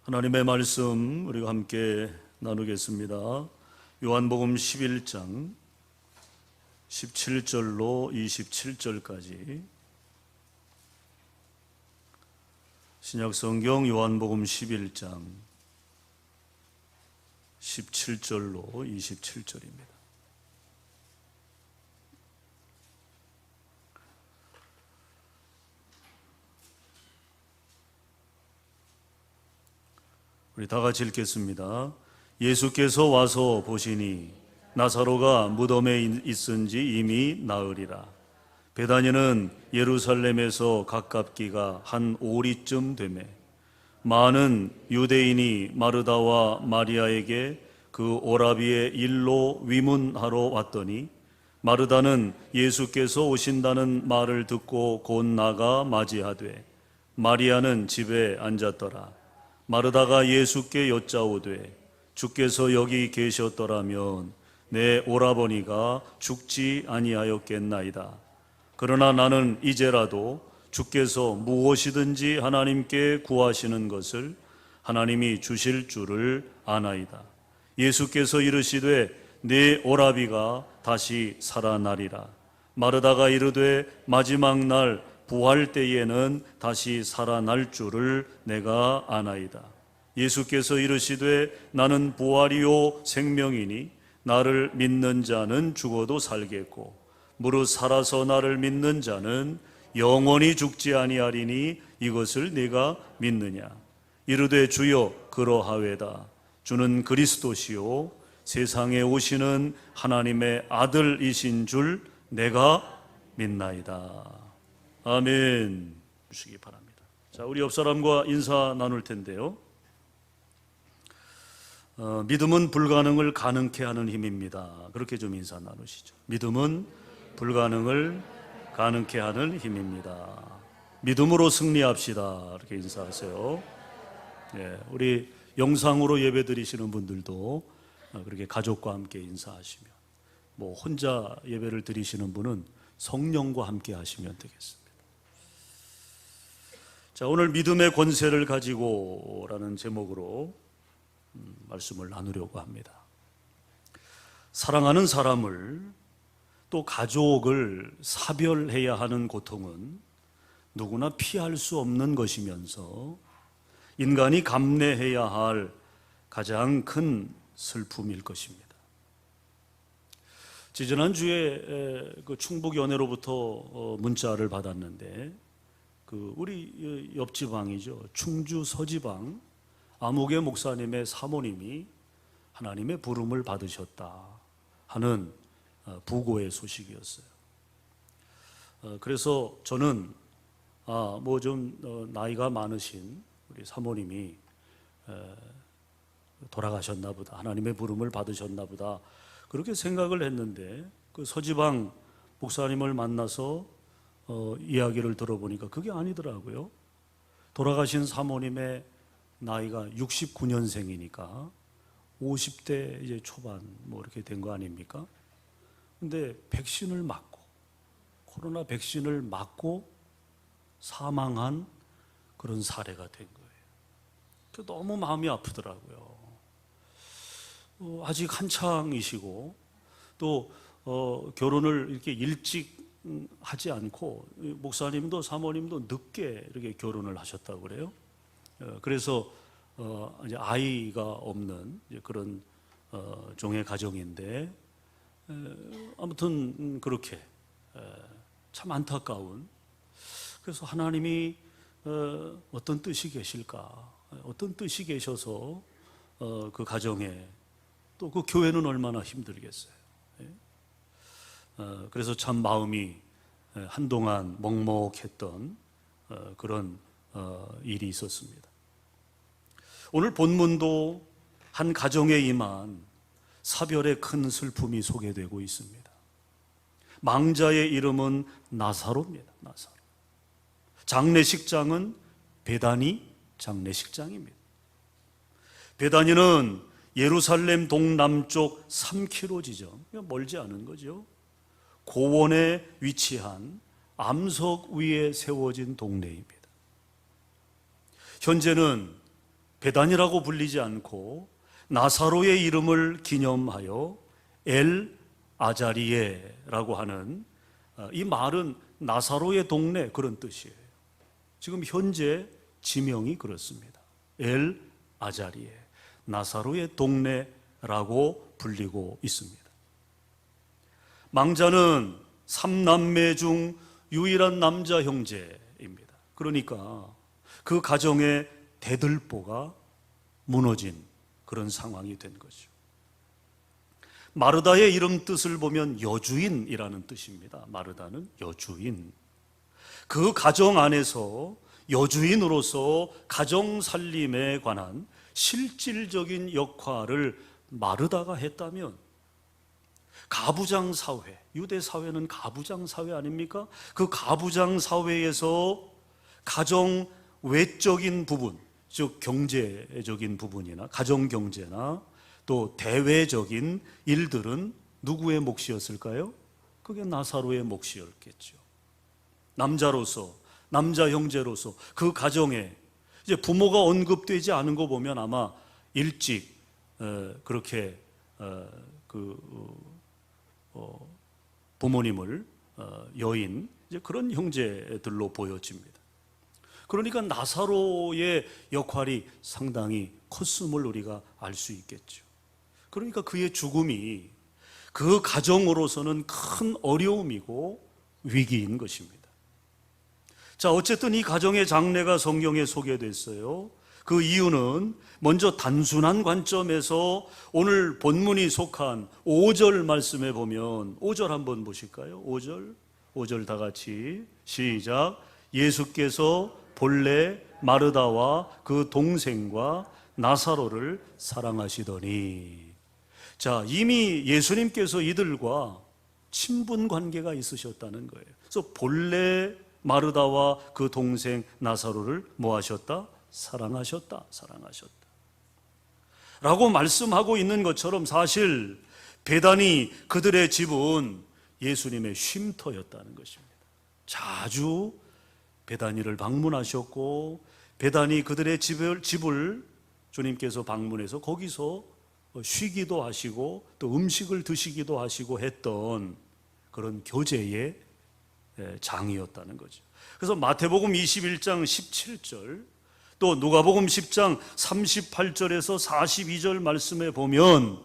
하나님의 말씀 우리가 함께 나누겠습니다. 요한복음 11장 17절로 27절까지 신약성경 요한복음 11장 17절로 27절입니다. 우리 다 같이 읽겠습니다. 예수께서 와서 보시니 나사로가 무덤에 있은 지 이미 나흘이라. 베다니는 예루살렘에서 가깝기가 한 오리쯤 되매 많은 유대인이 마르다와 마리아에게 그 오라비의 일로 위문하러 왔더니 마르다는 예수께서 오신다는 말을 듣고 곧 나가 맞이하되 마리아는 집에 앉았더라. 마르다가 예수께 여짜오되 주께서 여기 계셨더라면 내 오라버니가 죽지 아니하였겠나이다. 그러나 나는 이제라도 주께서 무엇이든지 하나님께 구하시는 것을 하나님이 주실 줄을 아나이다. 예수께서 이르시되 내 오라비가 다시 살아나리라. 마르다가 이르되 마지막 날 부활 때에는 다시 살아날 줄을 내가 아나이다. 예수께서 이르시되 나는 부활이요 생명이니 나를 믿는 자는 죽어도 살겠고 무릇 살아서 나를 믿는 자는 영원히 죽지 아니하리니 이것을 네가 믿느냐. 이르되 주여 그러하외다. 주는 그리스도시요 세상에 오시는 하나님의 아들이신 줄 내가 믿나이다. 아멘. 주시기 바랍니다. 자, 우리 옆 사람과 인사 나눌 텐데요. 믿음은 불가능을 가능케 하는 힘입니다. 그렇게 좀 인사 나누시죠. 믿음은 불가능을 가능케 하는 힘입니다. 믿음으로 승리합시다. 이렇게 인사하세요. 네, 우리 영상으로 예배 드리시는 분들도 그렇게 가족과 함께 인사하시면, 뭐 혼자 예배를 드리시는 분은 성령과 함께 하시면 되겠습니다. 자, 오늘 믿음의 권세를 가지고 라는 제목으로 말씀을 나누려고 합니다. 사랑하는 사람을 또 가족을 사별해야 하는 고통은 누구나 피할 수 없는 것이면서 인간이 감내해야 할 가장 큰 슬픔일 것입니다. 지난주에 그 충북연회로부터 문자를 받았는데 우리 옆지방이죠. 충주 서지방 아무개 목사님의 사모님이 하나님의 부름을 받으셨다 하는 부고의 소식이었어요. 그래서 저는 뭐 좀 나이가 많으신 우리 사모님이 돌아가셨나 보다, 하나님의 부름을 받으셨나 보다, 그렇게 생각을 했는데 그 서지방 목사님을 만나서 이야기를 들어보니까 그게 아니더라고요. 돌아가신 사모님의 나이가 69년생이니까 50대 이제 초반 뭐 이렇게 된 거 아닙니까? 근데 백신을 맞고, 코로나 백신을 맞고 사망한 그런 사례가 된 거예요. 너무 마음이 아프더라고요. 아직 한창이시고 또 결혼을 이렇게 일찍 하지 않고, 목사님도 사모님도 늦게 이렇게 결혼을 하셨다고 그래요. 그래서 이제 아이가 없는 그런 종의 가정인데, 아무튼 그렇게 참 안타까운. 그래서 하나님이 어떤 뜻이 계실까, 어떤 뜻이 계셔서 그 가정에, 또 그 교회는 얼마나 힘들겠어요. 그래서 참 마음이 한동안 먹먹했던 그런 일이 있었습니다. 오늘 본문도 한 가정에 임한 사별의 큰 슬픔이 소개되고 있습니다. 망자의 이름은 나사로입니다. 나사로. 장례식장은 베다니 장례식장입니다. 베다니는 예루살렘 동남쪽 3km 지점, 멀지 않은 거죠. 고원에 위치한 암석 위에 세워진 동네입니다. 현재는 베단이라고 불리지 않고 나사로의 이름을 기념하여 엘 아자리에라고 하는, 이 말은 나사로의 동네 그런 뜻이에요. 지금 현재 지명이 그렇습니다. 엘 아자리에, 나사로의 동네라고 불리고 있습니다. 망자는 3남매 중 유일한 남자 형제입니다. 그러니까 그 가정의 대들보가 무너진 그런 상황이 된 거죠. 마르다의 이름 뜻을 보면 여주인이라는 뜻입니다. 마르다는 여주인. 그 가정 안에서 여주인으로서 가정 살림에 관한 실질적인 역할을 마르다가 했다면, 가부장 사회, 유대 사회는 가부장 사회 아닙니까? 그 가부장 사회에서 가정 외적인 부분, 즉 경제적인 부분이나 가정 경제나 또 대외적인 일들은 누구의 몫이었을까요? 그게 나사로의 몫이었겠죠. 남자로서, 남자 형제로서 그 가정에 이제 부모가 언급되지 않은 거 보면 아마 일찍 그렇게 부모님을 여인, 이제 그런 형제들로 보여집니다. 그러니까 나사로의 역할이 상당히 컸음을 우리가 알 수 있겠죠. 그러니까 그의 죽음이 그 가정으로서는 큰 어려움이고 위기인 것입니다. 자, 어쨌든 이 가정의 장례가 성경에 소개됐어요. 그 이유는 먼저 단순한 관점에서 오늘 본문이 속한 5절 말씀에 보면, 5절 한번 보실까요? 5절 다 같이 시작. 예수께서 본래 마르다와 그 동생과 나사로를 사랑하시더니. 자, 이미 예수님께서 이들과 친분 관계가 있으셨다는 거예요. 그래서 본래 마르다와 그 동생 나사로를 뭐 하셨다? 사랑하셨다. 라고 말씀하고 있는 것처럼 사실 베다니 그들의 집은 예수님의 쉼터였다는 것입니다. 자주 베다니를 방문하셨고, 베다니 그들의 집을 주님께서 방문해서 거기서 쉬기도 하시고 또 음식을 드시기도 하시고 했던 그런 교제의 장이었다는 거죠. 그래서 마태복음 21장 17절, 또 누가복음 10장 38절에서 42절 말씀에 보면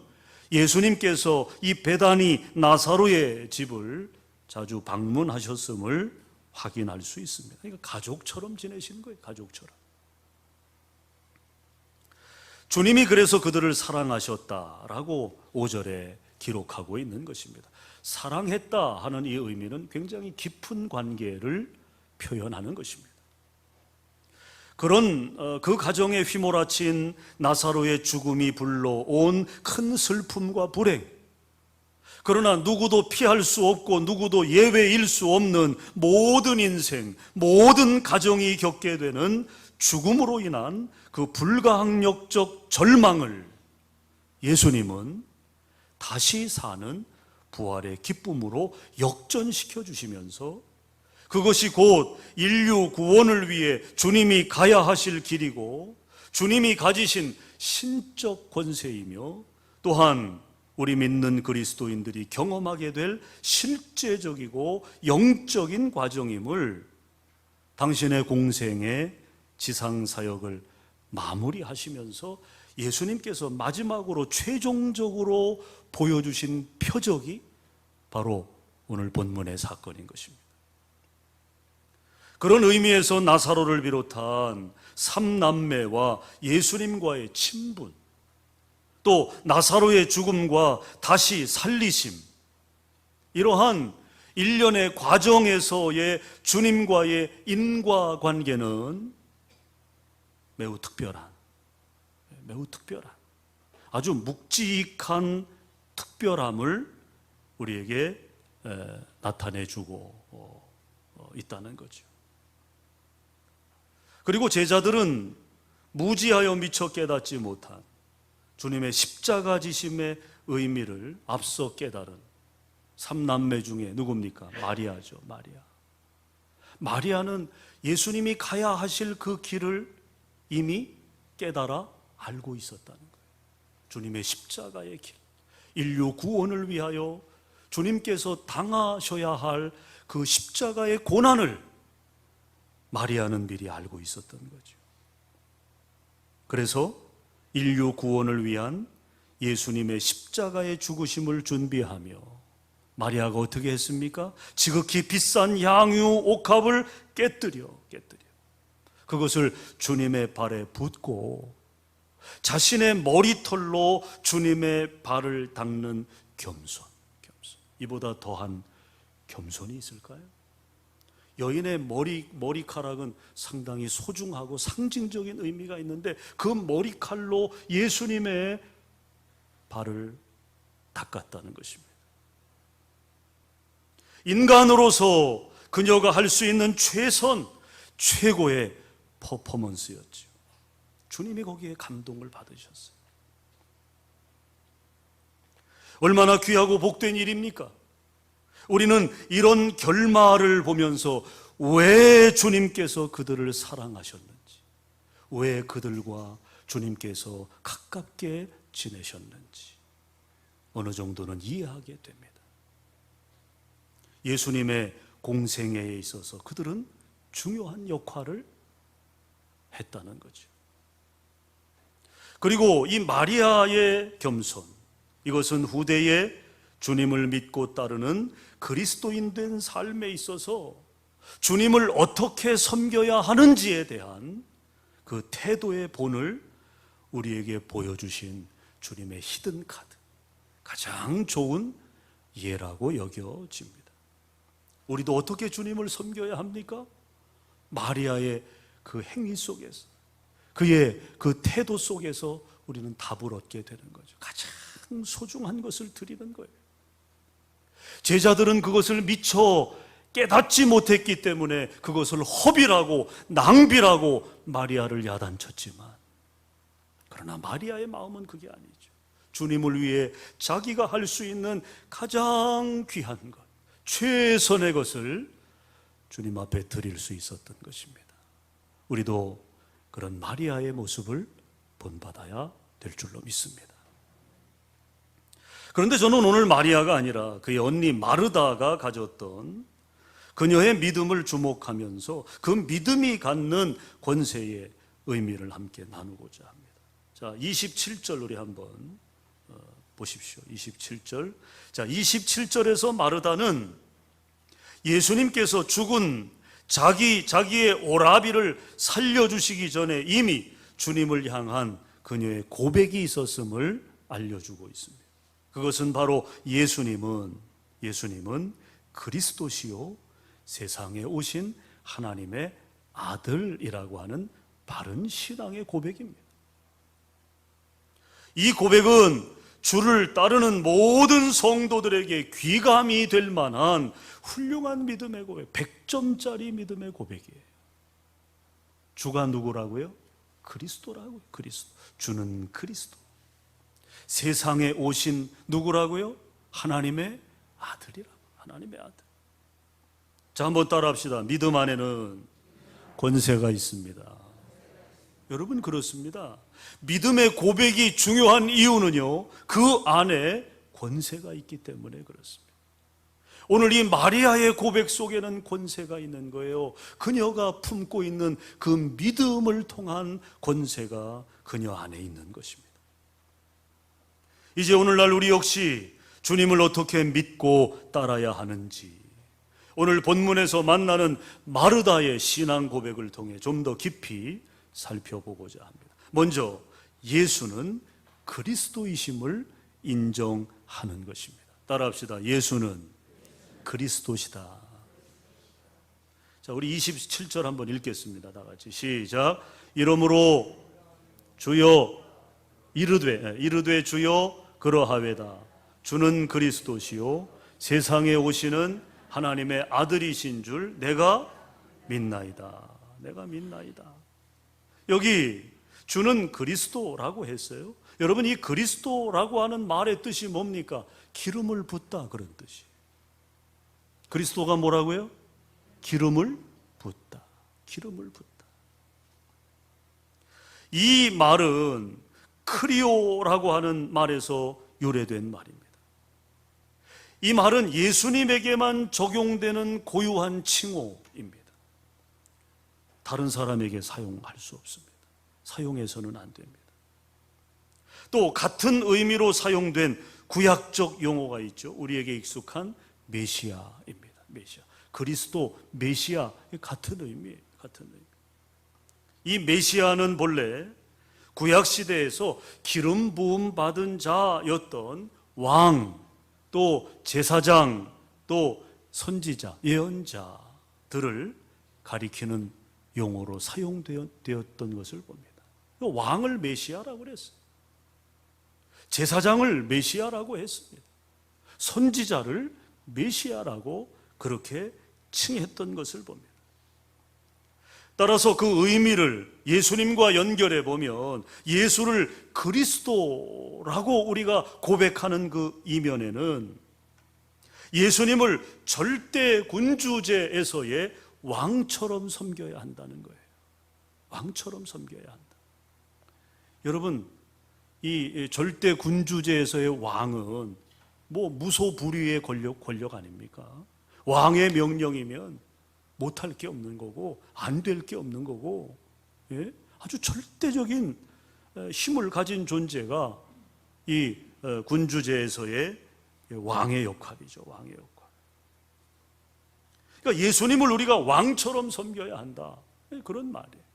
예수님께서 이 베다니 나사로의 집을 자주 방문하셨음을 확인할 수 있습니다. 그러니까 가족처럼 지내시는 거예요. 가족처럼. 주님이 그래서 그들을 사랑하셨다라고 5절에 기록하고 있는 것입니다. 사랑했다 하는 이 의미는 굉장히 깊은 관계를 표현하는 것입니다. 그런 그 가정에 휘몰아친 나사로의 죽음이 불러온 큰 슬픔과 불행, 그러나 누구도 피할 수 없고 누구도 예외일 수 없는 모든 인생, 모든 가정이 겪게 되는 죽음으로 인한 그 불가항력적 절망을 예수님은 다시 사는 부활의 기쁨으로 역전시켜 주시면서, 그것이 곧 인류 구원을 위해 주님이 가야 하실 길이고 주님이 가지신 신적 권세이며, 또한 우리 믿는 그리스도인들이 경험하게 될 실제적이고 영적인 과정임을 당신의 공생의 지상사역을 마무리하시면서 예수님께서 마지막으로 최종적으로 보여주신 표적이 바로 오늘 본문의 사건인 것입니다. 그런 의미에서 나사로를 비롯한 3남매와 예수님과의 친분, 또 나사로의 죽음과 다시 살리심, 이러한 일련의 과정에서의 주님과의 인과관계는 매우 특별한 아주 묵직한 특별함을 우리에게 나타내주고 있다는 거죠. 그리고 제자들은 무지하여 미처 깨닫지 못한 주님의 십자가 지심의 의미를 앞서 깨달은 3남매 중에 누굽니까? 마리아죠. 마리아는 예수님이 가야 하실 그 길을 이미 깨달아 알고 있었다는 거예요. 주님의 십자가의 길, 인류 구원을 위하여 주님께서 당하셔야 할 그 십자가의 고난을 마리아는 미리 알고 있었던 거죠. 그래서 인류 구원을 위한 예수님의 십자가의 죽으심을 준비하며 마리아가 어떻게 했습니까? 지극히 비싼 향유 옥합을 깨뜨려 그것을 주님의 발에 붓고 자신의 머리털로 주님의 발을 닦는 겸손. 이보다 더한 겸손이 있을까요? 여인의 머리카락은 상당히 소중하고 상징적인 의미가 있는데 그 머리칼로 예수님의 발을 닦았다는 것입니다. 인간으로서 그녀가 할 수 있는 최고의 퍼포먼스였죠. 주님이 거기에 감동을 받으셨어요. 얼마나 귀하고 복된 일입니까? 우리는 이런 결말을 보면서 왜 주님께서 그들을 사랑하셨는지, 왜 그들과 주님께서 가깝게 지내셨는지 어느 정도는 이해하게 됩니다. 예수님의 공생애에 있어서 그들은 중요한 역할을 했다는 거죠. 그리고 이 마리아의 겸손, 이것은 후대에 주님을 믿고 따르는 그리스도인 된 삶에 있어서 주님을 어떻게 섬겨야 하는지에 대한 그 태도의 본을 우리에게 보여주신 주님의 히든 카드, 가장 좋은 예라고 여겨집니다. 우리도 어떻게 주님을 섬겨야 합니까? 마리아의 그 행위 속에서, 그의 그 태도 속에서 우리는 답을 얻게 되는 거죠. 가장 소중한 것을 드리는 거예요. 제자들은 그것을 미처 깨닫지 못했기 때문에 그것을 허비라고 낭비라고 마리아를 야단쳤지만, 그러나 마리아의 마음은 그게 아니죠. 주님을 위해 자기가 할 수 있는 가장 귀한 것, 최선의 것을 주님 앞에 드릴 수 있었던 것입니다. 우리도 그런 마리아의 모습을 본받아야 될 줄로 믿습니다. 그런데 저는 오늘 마리아가 아니라 그의 언니 마르다가 가졌던 그녀의 믿음을 주목하면서 그 믿음이 갖는 권세의 의미를 함께 나누고자 합니다. 자, 27절 우리 한번 보십시오. 27절. 자, 27절에서 마르다는 예수님께서 죽은 자기의 오라비를 살려주시기 전에 이미 주님을 향한 그녀의 고백이 있었음을 알려주고 있습니다. 그것은 바로 예수님은 그리스도시요 세상에 오신 하나님의 아들이라고 하는 바른 신앙의 고백입니다. 이 고백은 주를 따르는 모든 성도들에게 귀감이 될 만한 훌륭한 믿음의 고백, 100점짜리 믿음의 고백이에요. 주가 누구라고요? 그리스도라고요. 그리스도. 주는 그리스도. 세상에 오신 누구라고요? 하나님의 아들이라고. 하나님의 아들. 자, 한번 따라합시다. 믿음 안에는 권세가 있습니다. 여러분, 그렇습니다. 믿음의 고백이 중요한 이유는요, 그 안에 권세가 있기 때문에 그렇습니다. 오늘 이 마리아의 고백 속에는 권세가 있는 거예요. 그녀가 품고 있는 그 믿음을 통한 권세가 그녀 안에 있는 것입니다. 이제 오늘날 우리 역시 주님을 어떻게 믿고 따라야 하는지, 오늘 본문에서 만나는 마르다의 신앙 고백을 통해 좀 더 깊이 살펴보고자 합니다. 먼저 예수는 그리스도이심을 인정하는 것입니다. 따라합시다. 예수는 그리스도시다. 자, 우리 27절 한번 읽겠습니다. 다 같이 시작. 이러므로 주여 이르되 주여 그러하외다. 주는 그리스도시요 세상에 오시는 하나님의 아들이신 줄 내가 믿나이다. 내가 믿나이다. 여기 주는 그리스도라고 했어요. 여러분, 이 그리스도라고 하는 말의 뜻이 뭡니까? 기름을 붓다, 그런 뜻이. 그리스도가 뭐라고요? 기름을 붓다. 기름을 붓다. 이 말은 크리오라고 하는 말에서 유래된 말입니다. 이 말은 예수님에게만 적용되는 고유한 칭호입니다. 다른 사람에게 사용할 수 없습니다. 사용해서는 안 됩니다. 또 같은 의미로 사용된 구약적 용어가 있죠. 우리에게 익숙한 메시아입니다. 메시아. 그리스도, 메시아, 같은 의미예요. 같은 의미. 이 메시아는 본래 구약 시대에서 기름 부음 받은 자였던 왕, 또 제사장, 또 선지자, 예언자들을 가리키는 용어로 사용되었던 것을 봅니다. 왕을 메시아라고 그랬어요. 제사장을 메시아라고 했습니다. 선지자를 메시아라고 그렇게 칭했던 것을 봅니다. 따라서 그 의미를 예수님과 연결해 보면 예수를 그리스도라고 우리가 고백하는 그 이면에는 예수님을 절대 군주제에서의 왕처럼 섬겨야 한다는 거예요. 왕처럼 섬겨야 한다. 여러분, 이 절대 군주제에서의 왕은 뭐 무소불위의 권력 아닙니까? 왕의 명령이면 못할 게 없는 거고 안 될 게 없는 거고, 예? 아주 절대적인 힘을 가진 존재가 이 군주제에서의 왕의 역할이죠. 왕의 역할. 그러니까 예수님을 우리가 왕처럼 섬겨야 한다, 그런 말이에요.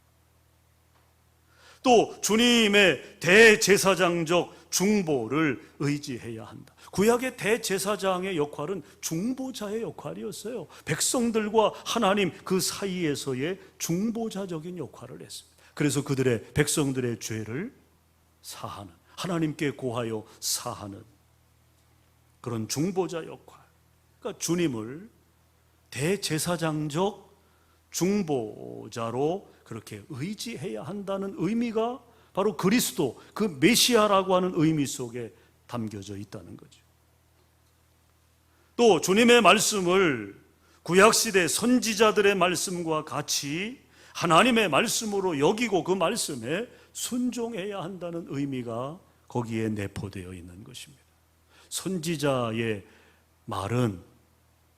또 주님의 대제사장적 중보를 의지해야 한다. 구약의 대제사장의 역할은 중보자의 역할이었어요. 백성들과 하나님 그 사이에서의 중보자적인 역할을 했습니다. 그래서 그들의 백성들의 죄를 사하는, 하나님께 고하여 사하는 그런 중보자 역할. 그러니까 주님을 대제사장적 중보자로 그렇게 의지해야 한다는 의미가 바로 그리스도, 그 메시아라고 하는 의미 속에 담겨져 있다는 거죠. 또 주님의 말씀을 구약시대 선지자들의 말씀과 같이 하나님의 말씀으로 여기고 그 말씀에 순종해야 한다는 의미가 거기에 내포되어 있는 것입니다. 선지자의 말은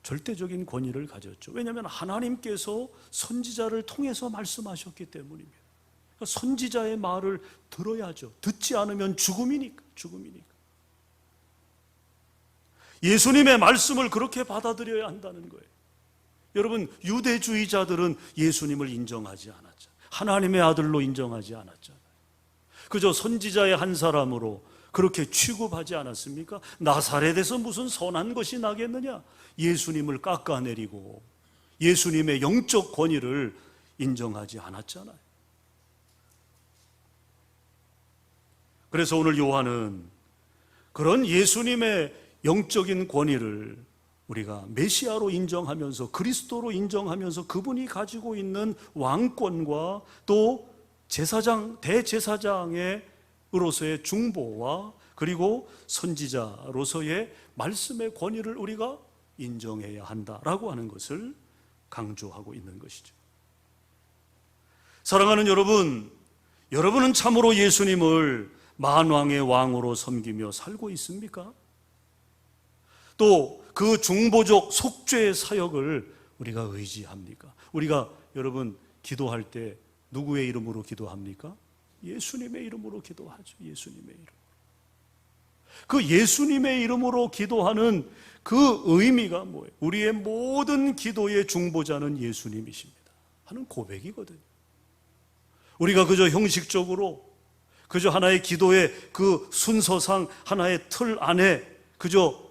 절대적인 권위를 가졌죠. 왜냐하면 하나님께서 선지자를 통해서 말씀하셨기 때문입니다. 그러니까 선지자의 말을 들어야죠. 듣지 않으면 죽음이니까. 예수님의 말씀을 그렇게 받아들여야 한다는 거예요. 여러분, 유대주의자들은 예수님을 인정하지 않았죠. 하나님의 아들로 인정하지 않았잖아요. 그저 선지자의 한 사람으로 그렇게 취급하지 않았습니까? 나사렛에서 무슨 선한 것이 나겠느냐? 예수님을 깎아내리고 예수님의 영적 권위를 인정하지 않았잖아요. 그래서 오늘 요한은 그런 예수님의 영적인 권위를 우리가 메시아로 인정하면서, 그리스도로 인정하면서 그분이 가지고 있는 왕권과 또 제사장, 대제사장으로서의 중보와 그리고 선지자로서의 말씀의 권위를 우리가 인정해야 한다라고 하는 것을 강조하고 있는 것이죠. 사랑하는 여러분, 여러분은 참으로 예수님을 만왕의 왕으로 섬기며 살고 있습니까? 또 그 중보적 속죄의 사역을 우리가 의지합니까? 우리가 여러분 기도할 때 누구의 이름으로 기도합니까? 예수님의 이름으로 기도하죠. 예수님의 이름. 그 예수님의 이름으로 기도하는 그 의미가 뭐예요? 우리의 모든 기도의 중보자는 예수님이십니다 하는 고백이거든요. 우리가 그저 형식적으로, 그저 하나의 기도의 그 순서상 하나의 틀 안에 그저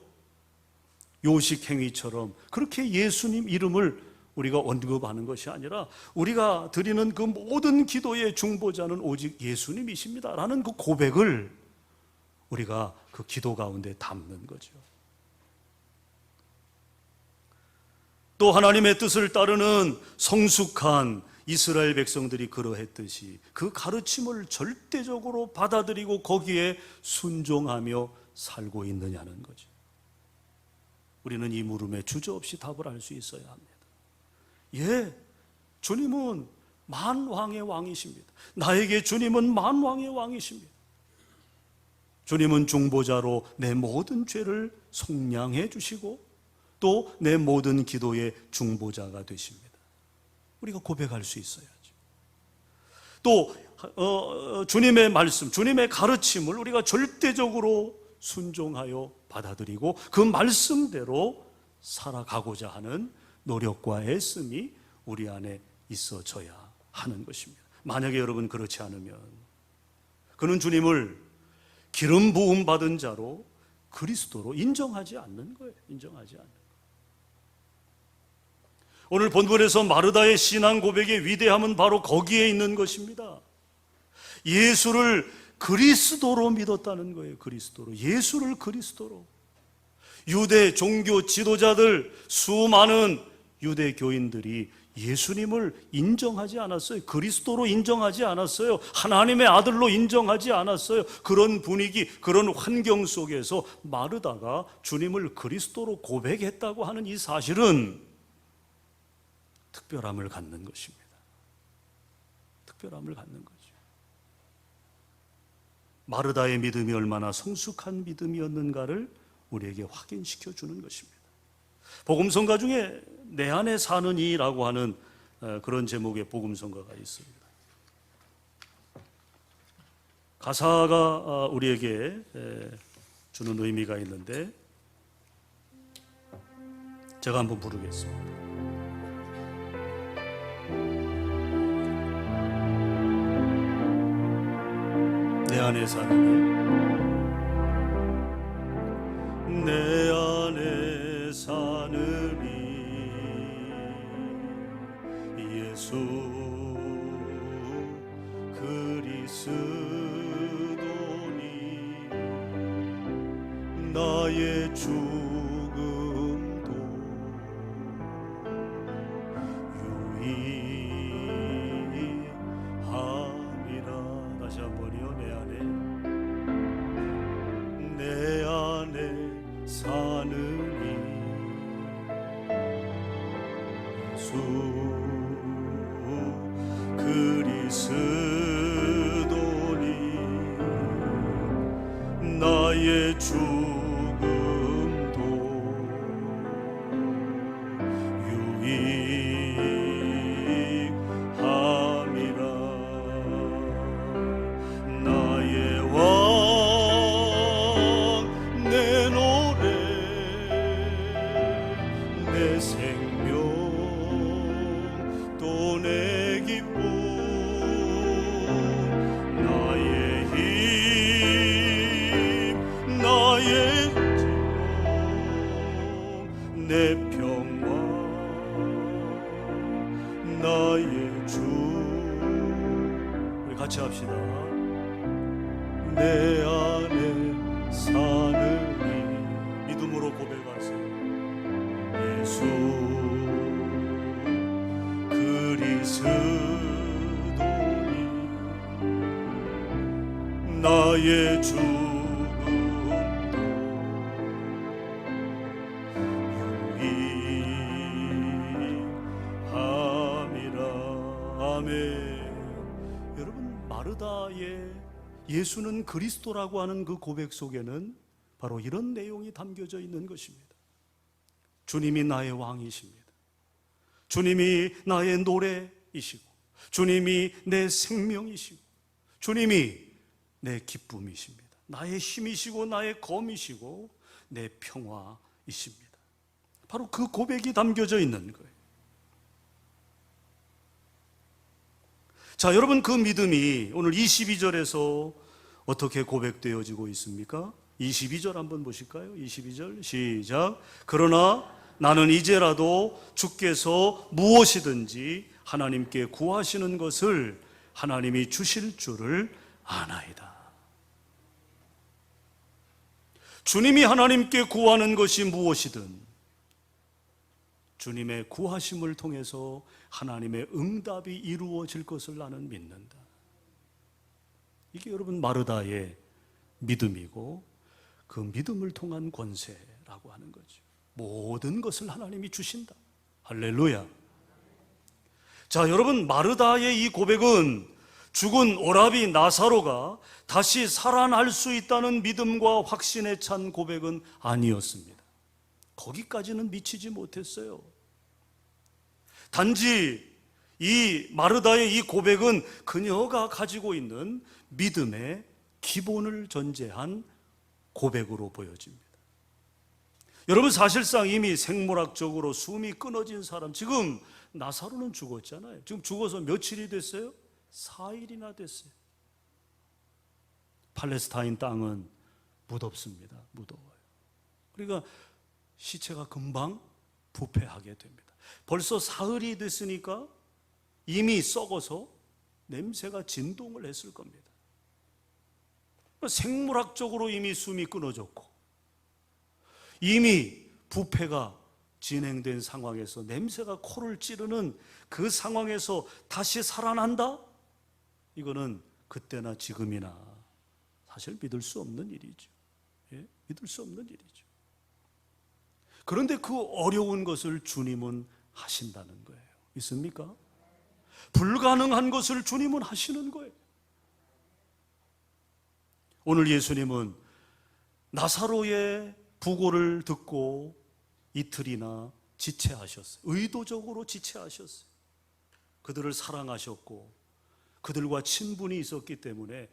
요식 행위처럼 그렇게 예수님 이름을 우리가 언급하는 것이 아니라 우리가 드리는 그 모든 기도의 중보자는 오직 예수님이십니다 라는 그 고백을 우리가 그 기도 가운데 담는 거죠. 또 하나님의 뜻을 따르는 성숙한 이스라엘 백성들이 그러했듯이 그 가르침을 절대적으로 받아들이고 거기에 순종하며 살고 있느냐는 거죠. 우리는 이 물음에 주저없이 답을 할 수 있어야 합니다. 예, 주님은 만왕의 왕이십니다. 나에게 주님은 만왕의 왕이십니다. 주님은 중보자로 내 모든 죄를 속량해 주시고 또 내 모든 기도의 중보자가 되십니다. 우리가 고백할 수 있어야죠. 또 주님의 말씀, 주님의 가르침을 우리가 절대적으로 순종하여 받아들이고 그 말씀대로 살아가고자 하는 노력과 애씀이 우리 안에 있어져야 하는 것입니다. 만약에 여러분 그렇지 않으면 그는 주님을 기름 부음 받은 자로 그리스도로 인정하지 않는 거예요. 인정하지 않는 거예요. 오늘 본문에서 마르다의 신앙 고백의 위대함은 바로 거기에 있는 것입니다. 예수를 그리스도로 믿었다는 거예요. 그리스도로. 예수를 그리스도로. 유대 종교 지도자들, 수많은 유대 교인들이 예수님을 인정하지 않았어요. 그리스도로 인정하지 않았어요. 하나님의 아들로 인정하지 않았어요. 그런 분위기, 그런 환경 속에서 마르다가 주님을 그리스도로 고백했다고 하는 이 사실은 특별함을 갖는 것입니다. 특별함을 갖는 거죠. 마르다의 믿음이 얼마나 성숙한 믿음이었는가를 우리에게 확인시켜 주는 것입니다. 복음성가 중에 내 안에 사는 이라고 하는 그런 제목의 복음성가가 있습니다. 가사가 우리에게 주는 의미가 있는데 제가 한번 부르겠습니다. 내 안에 사는 내 안에 사는 예수 그리스도니 나의 죽음도 유익함이라. 다시 한번요. 내 안에 사느니 예수 그리스도니 나의 죽음도 유익함이라. 나의 왕 내 노래 내 생명 또 내 기쁨 나의 힘 나의 지금 내 평화 나의 주. 우리 같이 합시다. 내 안에 사느니 믿음으로 고백하세요. 예수 그리스도니 나의 죽음도 유익함이라. 아멘. 여러분, 마르다의 예수는 그리스도라고 하는 그 고백 속에는 바로 이런 내용이 담겨져 있는 것입니다. 주님이 나의 왕이십니다. 주님이 나의 노래이시고 주님이 내 생명이시고 주님이 내 기쁨이십니다. 나의 힘이시고 나의 검이시고 내 평화이십니다. 바로 그 고백이 담겨져 있는 거예요. 자, 여러분, 그 믿음이 오늘 22절에서 어떻게 고백되어지고 있습니까? 22절 한번 보실까요? 22절 시작. 그러나 나는 이제라도 주께서 무엇이든지 하나님께 구하시는 것을 하나님이 주실 줄을 아나이다. 주님이 하나님께 구하는 것이 무엇이든 주님의 구하심을 통해서 하나님의 응답이 이루어질 것을 나는 믿는다. 이게 여러분 마르다의 믿음이고 그 믿음을 통한 권세라고 하는 거죠. 모든 것을 하나님이 주신다. 할렐루야. 자, 여러분, 마르다의 이 고백은 죽은 오라비 나사로가 다시 살아날 수 있다는 믿음과 확신에 찬 고백은 아니었습니다. 거기까지는 미치지 못했어요. 단지 이 마르다의 이 고백은 그녀가 가지고 있는 믿음의 기본을 전제한 고백으로 보여집니다. 여러분, 사실상 이미 생물학적으로 숨이 끊어진 사람, 지금 나사로는 죽었잖아요. 지금 죽어서 며칠이 됐어요? 4일이나 됐어요. 팔레스타인 땅은 무덥습니다. 무더워요. 그러니까 시체가 금방 부패하게 됩니다. 벌써 사흘이 됐으니까 이미 썩어서 냄새가 진동을 했을 겁니다. 생물학적으로 이미 숨이 끊어졌고 이미 부패가 진행된 상황에서 냄새가 코를 찌르는 그 상황에서 다시 살아난다? 이거는 그때나 지금이나 사실 믿을 수 없는 일이죠. 예? 믿을 수 없는 일이죠. 그런데 그 어려운 것을 주님은 하신다는 거예요. 있습니까? 불가능한 것을 주님은 하시는 거예요. 오늘 예수님은 나사로의 부고를 듣고 이틀이나 지체하셨어요. 의도적으로 지체하셨어요. 그들을 사랑하셨고 그들과 친분이 있었기 때문에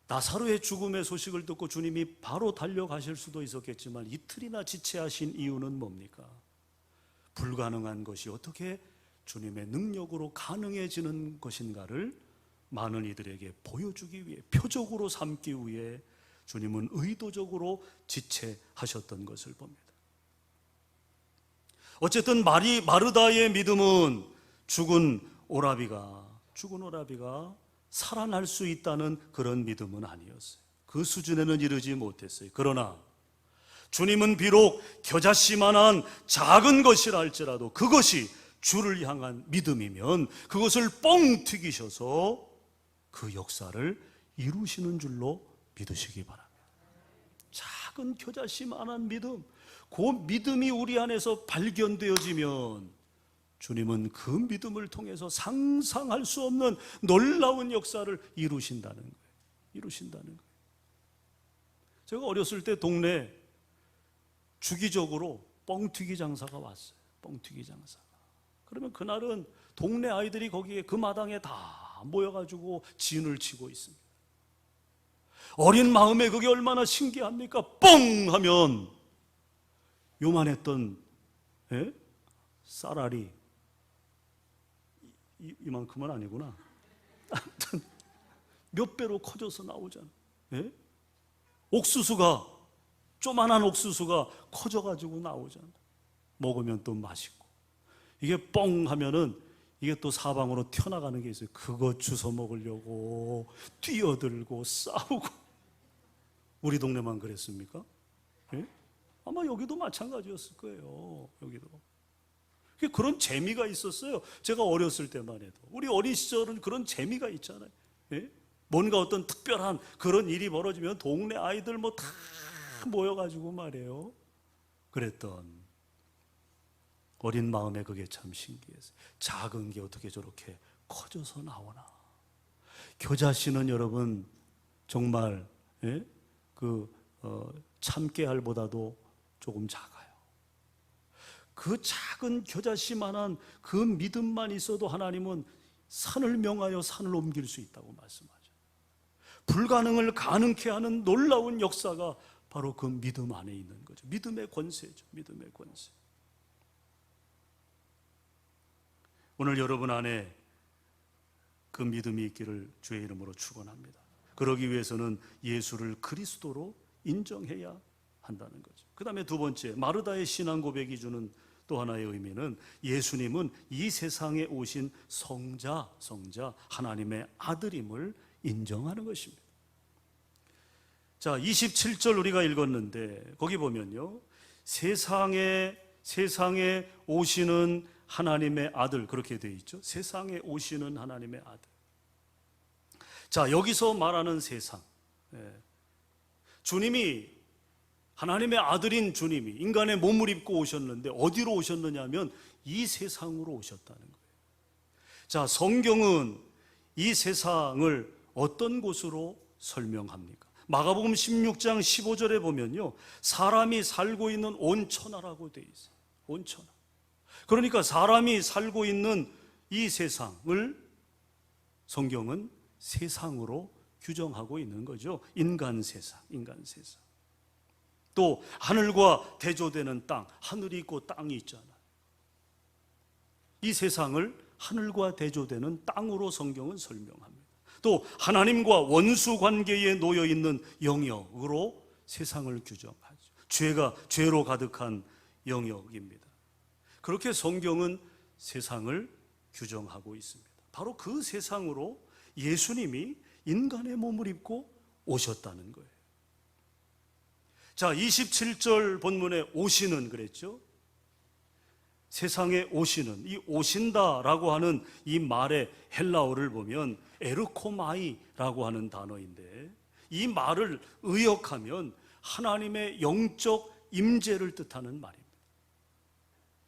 나사로의 죽음의 소식을 듣고 주님이 바로 달려가실 수도 있었겠지만 이틀이나 지체하신 이유는 뭡니까? 불가능한 것이 어떻게 주님의 능력으로 가능해지는 것인가를 많은 이들에게 보여주기 위해, 표적으로 삼기 위해 주님은 의도적으로 지체하셨던 것을 봅니다. 어쨌든 마르다의 믿음은 죽은 오라비가 살아날 수 있다는 그런 믿음은 아니었어요. 그 수준에는 이르지 못했어요. 그러나 주님은 비록 겨자씨만한 작은 것이라 할지라도 그것이 주를 향한 믿음이면 그것을 뻥 튀기셔서 그 역사를 이루시는 줄로 믿으시기 바랍니다. 작은 겨자씨만한 믿음, 그 믿음이 우리 안에서 발견되어지면 주님은 그 믿음을 통해서 상상할 수 없는 놀라운 역사를 이루신다는 거예요. 이루신다는 거예요. 제가 어렸을 때 동네 주기적으로 뻥튀기 장사가 왔어요. 뻥튀기 장사가. 그러면 그날은 동네 아이들이 거기에 그 마당에 다 모여가지고 진을 치고 있습니다. 어린 마음에 그게 얼마나 신기합니까? 뻥 하면 요만했던 쌀알이 이만큼은 아니구나. 아무튼 몇 배로 커져서 나오잖아. 예? 옥수수가 조만한 옥수수가 커져가지고 나오잖아. 먹으면 또 맛있고. 이게 뻥 하면은 이게 또 사방으로 튀어나가는 게 있어요. 그거 주워 먹으려고 뛰어들고 싸우고. 우리 동네만 그랬습니까? 예? 아마 여기도 마찬가지였을 거예요. 여기도. 그런 재미가 있었어요. 제가 어렸을 때만 해도. 우리 어린 시절은 그런 재미가 있잖아요. 예? 뭔가 어떤 특별한 그런 일이 벌어지면 동네 아이들 뭐 다 모여가지고 말이에요. 그랬던 어린 마음에 그게 참 신기했어요. 작은 게 어떻게 저렇게 커져서 나오나. 겨자씨는 여러분 정말 참깨알보다도 조금 작아요. 그 작은 겨자씨만한 그 믿음만 있어도 하나님은 산을 명하여 산을 옮길 수 있다고 말씀하죠. 불가능을 가능케 하는 놀라운 역사가 바로 그 믿음 안에 있는 거죠. 믿음의 권세죠. 믿음의 권세. 오늘 여러분 안에 그 믿음이 있기를 주의 이름으로 축원합니다. 그러기 위해서는 예수를 그리스도로 인정해야 한다는 거죠. 그 다음에 두 번째, 마르다의 신앙 고백이 주는 또 하나의 의미는 예수님은 이 세상에 오신 성자 하나님의 아들임을 인정하는 것입니다. 자, 27절 우리가 읽었는데 거기 보면요, 세상에 오시는 하나님의 아들, 그렇게 되어 있죠. 세상에 오시는 하나님의 아들. 자, 여기서 말하는 세상, 주님이, 하나님의 아들인 주님이 인간의 몸을 입고 오셨는데 어디로 오셨느냐 하면 이 세상으로 오셨다는 거예요. 자, 성경은 이 세상을 어떤 곳으로 설명합니까? 마가복음 16장 15절에 보면요, 사람이 살고 있는 온천하라고 되어 있어요. 온천하. 그러니까 사람이 살고 있는 이 세상을 성경은 세상으로 규정하고 있는 거죠. 인간 세상, 인간 세상. 또 하늘과 대조되는 땅, 하늘이 있고 땅이 있잖아요. 이 세상을 하늘과 대조되는 땅으로 성경은 설명합니다. 또 하나님과 원수 관계에 놓여 있는 영역으로 세상을 규정하죠. 죄로 가득한 영역입니다. 그렇게 성경은 세상을 규정하고 있습니다. 바로 그 세상으로 예수님이 인간의 몸을 입고 오셨다는 거예요. 자, 27절 본문에 오시는 그랬죠. 세상에 오시는, 이 오신다라고 하는 이 말의 헬라어를 보면 에르코마이라고 하는 단어인데, 이 말을 의역하면 하나님의 영적 임재를 뜻하는 말입니다.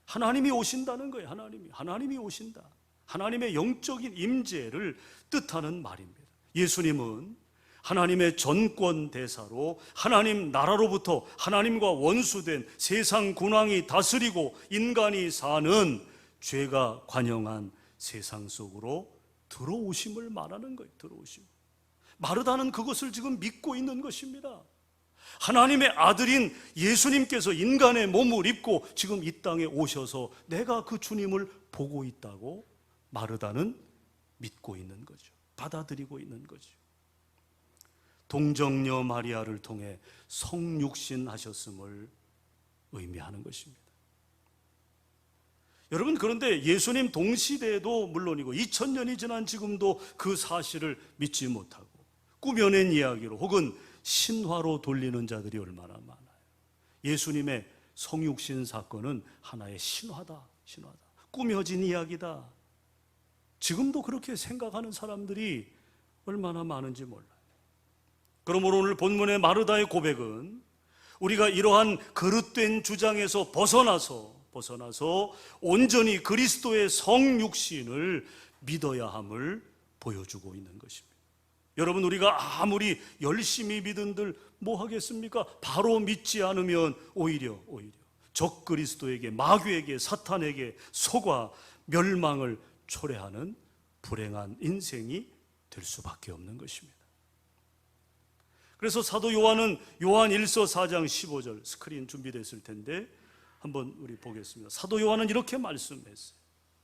하나님이 오신다는 거예요. 하나님이 오신다. 하나님의 영적인 임재를 뜻하는 말입니다. 예수님은 하나님의 전권 대사로 하나님 나라로부터 하나님과 원수된 세상 군왕이 다스리고 인간이 사는 죄가 관영한 세상 속으로 들어오심을 말하는 거예요. 들어오심. 마르다는 그것을 지금 믿고 있는 것입니다. 하나님의 아들인 예수님께서 인간의 몸을 입고 지금 이 땅에 오셔서 내가 그 주님을 보고 있다고 마르다는 믿고 있는 거죠. 받아들이고 있는 거죠. 동정녀 마리아를 통해 성육신 하셨음을 의미하는 것입니다. 여러분, 그런데 예수님 동시대에도 물론이고 2000년이 지난 지금도 그 사실을 믿지 못하고 꾸며낸 이야기로 혹은 신화로 돌리는 자들이 얼마나 많아요. 예수님의 성육신 사건은 하나의 신화다. 꾸며진 이야기다. 지금도 그렇게 생각하는 사람들이 얼마나 많은지 몰라요. 그러므로 오늘 본문의 마르다의 고백은 우리가 이러한 그릇된 주장에서 벗어나서 온전히 그리스도의 성육신을 믿어야 함을 보여주고 있는 것입니다. 여러분, 우리가 아무리 열심히 믿은들 뭐 하겠습니까? 바로 믿지 않으면 오히려 적 그리스도에게, 마귀에게, 사탄에게 속아 멸망을 초래하는 불행한 인생이 될 수밖에 없는 것입니다. 그래서 사도 요한은 요한 1서 4장 15절, 스크린 준비됐을 텐데 한번 우리 보겠습니다. 사도 요한은 이렇게 말씀했어요.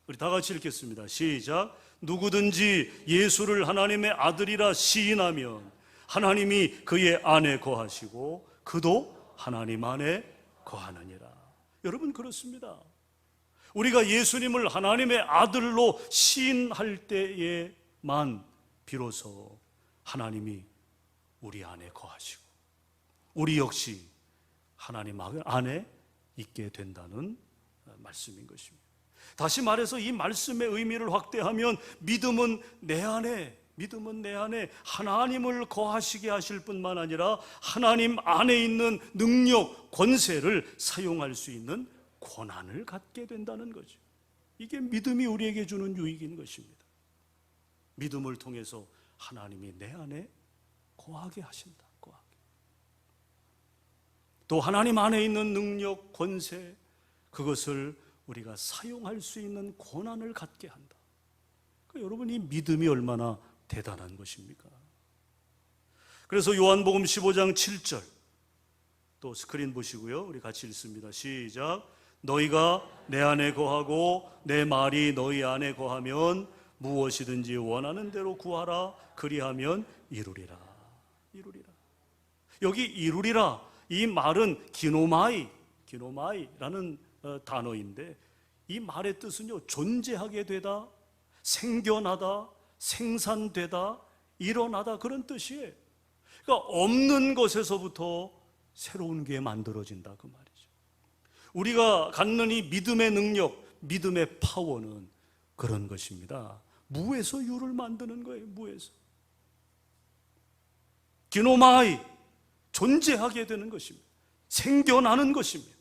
우리 다 같이 읽겠습니다. 시작. 누구든지 예수를 하나님의 아들이라 시인하면 하나님이 그의 안에 거하시고 그도 하나님 안에 거하느니라. 여러분, 그렇습니다. 우리가 예수님을 하나님의 아들로 시인할 때에만 비로소 하나님이 우리 안에 거하시고 우리 역시 하나님 안에 있게 된다는 말씀인 것입니다. 다시 말해서 이 말씀의 의미를 확대하면 믿음은 내 안에 하나님을 거하시게 하실 뿐만 아니라 하나님 안에 있는 능력, 권세를 사용할 수 있는 권한을 갖게 된다는 거죠. 이게 믿음이 우리에게 주는 유익인 것입니다. 믿음을 통해서 하나님이 내 안에 거하게 하신다. 또 하나님 안에 있는 능력, 권세, 그것을 우리가 사용할 수 있는 권한을 갖게 한다. 그러니까 여러분, 이 믿음이 얼마나 대단한 것입니까? 그래서 요한복음 15장 7절 또 스크린 보시고요, 우리 같이 읽습니다. 시작. 너희가 내 안에 거하고 내 말이 너희 안에 거하면 무엇이든지 원하는 대로 구하라. 그리하면 이루리라. 여기 이루리라, 이 말은 기노마이라는 단어인데 이 말의 뜻은요, 존재하게 되다, 생겨나다, 생산되다, 일어나다, 그런 뜻이에요. 그러니까 없는 것에서부터 새로운 게 만들어진다, 그 말이죠. 우리가 갖는 이 믿음의 능력, 믿음의 파워는 그런 것입니다. 무에서 유를 만드는 거예요. 무에서. 기노마이, 존재하게 되는 것입니다. 생겨나는 것입니다.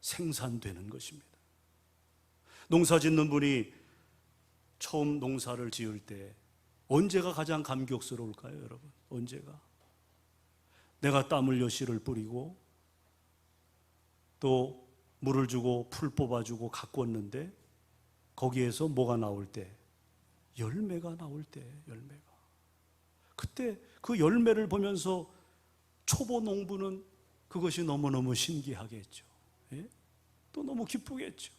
생산되는 것입니다. 농사 짓는 분이 처음 농사를 지을 때 언제가 가장 감격스러울까요, 여러분? 언제가? 내가 땀 흘려 씨를 뿌리고 또 물을 주고 풀 뽑아주고 가꾸었는데 거기에서 뭐가 나올 때? 열매가 나올 때, 열매가. 그때 그 열매를 보면서 초보 농부는 그것이 너무너무 신기하겠죠. 예? 또 너무 기쁘겠죠.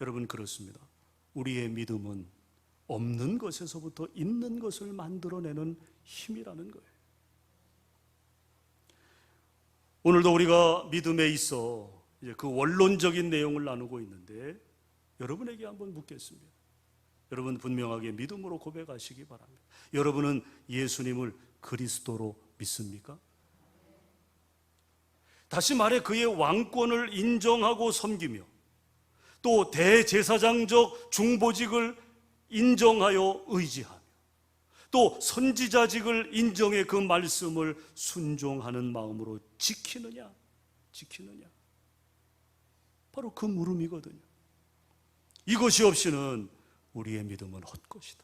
여러분, 그렇습니다. 우리의 믿음은 없는 것에서부터 있는 것을 만들어내는 힘이라는 거예요. 오늘도 우리가 믿음에 있어 이제 그 원론적인 내용을 나누고 있는데 여러분에게 한번 묻겠습니다. 여러분 분명하게 믿음으로 고백하시기 바랍니다. 여러분은 예수님을 그리스도로 믿습니까? 다시 말해 그의 왕권을 인정하고 섬기며 또 대제사장적 중보직을 인정하여 의지하며 또 선지자직을 인정해 그 말씀을 순종하는 마음으로 지키느냐? 바로 그 물음이거든요. 이것이 없이는 우리의 믿음은 헛것이다.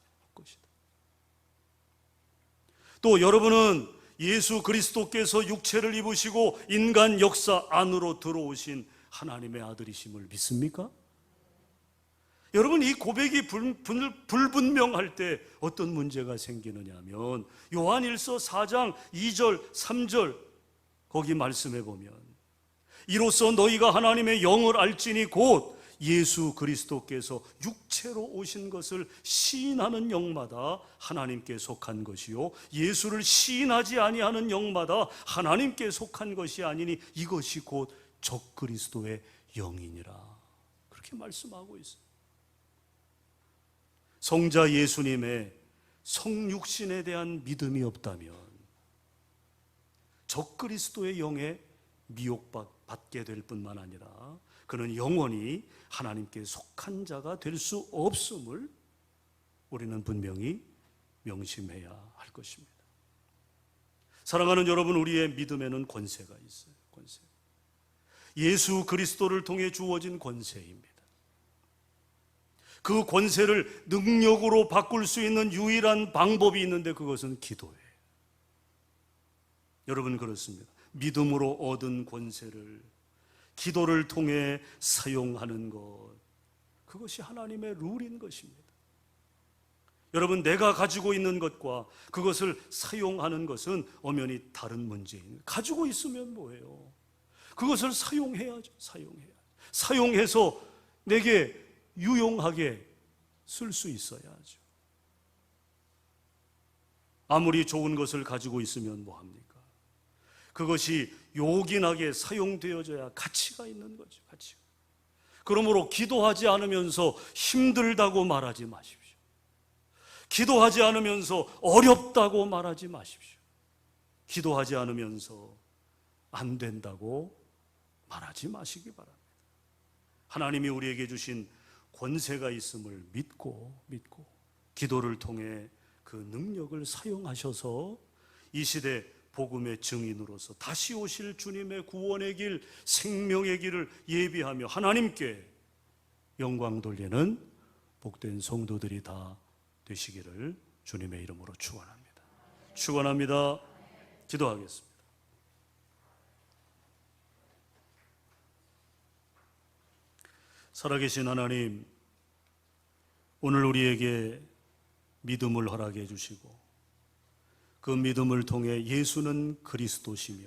또 여러분은 예수 그리스도께서 육체를 입으시고 인간 역사 안으로 들어오신 하나님의 아들이심을 믿습니까? 여러분, 이 고백이 불분명할 때 어떤 문제가 생기느냐 하면 요한일서 4장 2절 3절 거기 말씀해 보면 이로써 너희가 하나님의 영을 알지니 곧 예수 그리스도께서 육체로 오신 것을 시인하는 영마다 하나님께 속한 것이요 예수를 시인하지 아니하는 영마다 하나님께 속한 것이 아니니 이것이 곧 적그리스도의 영이니라. 그렇게 말씀하고 있어요. 성자 예수님의 성육신에 대한 믿음이 없다면 적그리스도의 영에 미혹받게 될 뿐만 아니라 그는 영원히 하나님께 속한 자가 될 수 없음을 우리는 분명히 명심해야 할 것입니다. 사랑하는 여러분, 우리의 믿음에는 권세가 있어요. 권세. 예수 그리스도를 통해 주어진 권세입니다. 그 권세를 능력으로 바꿀 수 있는 유일한 방법이 있는데 그것은 기도예요. 여러분, 그렇습니다. 믿음으로 얻은 권세를 기도를 통해 사용하는 것, 그것이 하나님의 룰인 것입니다. 여러분, 내가 가지고 있는 것과 그것을 사용하는 것은 엄연히 다른 문제입니다. 가지고 있으면 뭐예요? 그것을 사용해야죠. 사용해서 내게 유용하게 쓸 수 있어야죠. 아무리 좋은 것을 가지고 있으면 뭐합니까? 그것이 요긴하게 사용되어져야 가치가 있는 거죠. 가치가. 그러므로 기도하지 않으면서 힘들다고 말하지 마십시오. 기도하지 않으면서 어렵다고 말하지 마십시오. 기도하지 않으면서 안 된다고 말하지 마시기 바랍니다. 하나님이 우리에게 주신 권세가 있음을 믿고 기도를 통해 그 능력을 사용하셔서 이 시대 복음의 증인으로서 다시 오실 주님의 구원의 길, 생명의 길을 예비하며 하나님께 영광 돌리는 복된 성도들이 다 되시기를 주님의 이름으로 축원합니다. 축원합니다. 기도하겠습니다. 살아계신 하나님, 오늘 우리에게 믿음을 허락해 주시고 그 믿음을 통해 예수는 그리스도시며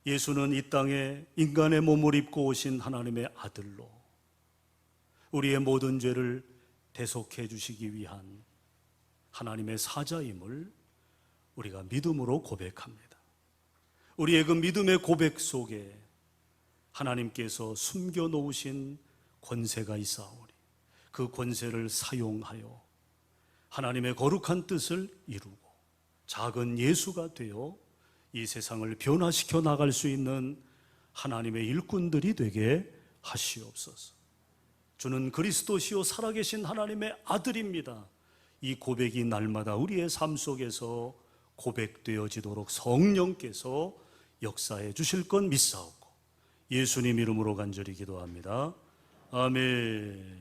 예수는 이 땅에 인간의 몸을 입고 오신 하나님의 아들로 우리의 모든 죄를 대속해 주시기 위한 하나님의 사자임을 우리가 믿음으로 고백합니다. 우리의 그 믿음의 고백 속에 하나님께서 숨겨놓으신 권세가 있사오니 그 권세를 사용하여 하나님의 거룩한 뜻을 이루고 작은 예수가 되어 이 세상을 변화시켜 나갈 수 있는 하나님의 일꾼들이 되게 하시옵소서. 주는 그리스도시요 살아계신 하나님의 아들입니다. 이 고백이 날마다 우리의 삶 속에서 고백되어지도록 성령께서 역사해 주실 건 믿사옵고 예수님 이름으로 간절히 기도합니다. 아멘.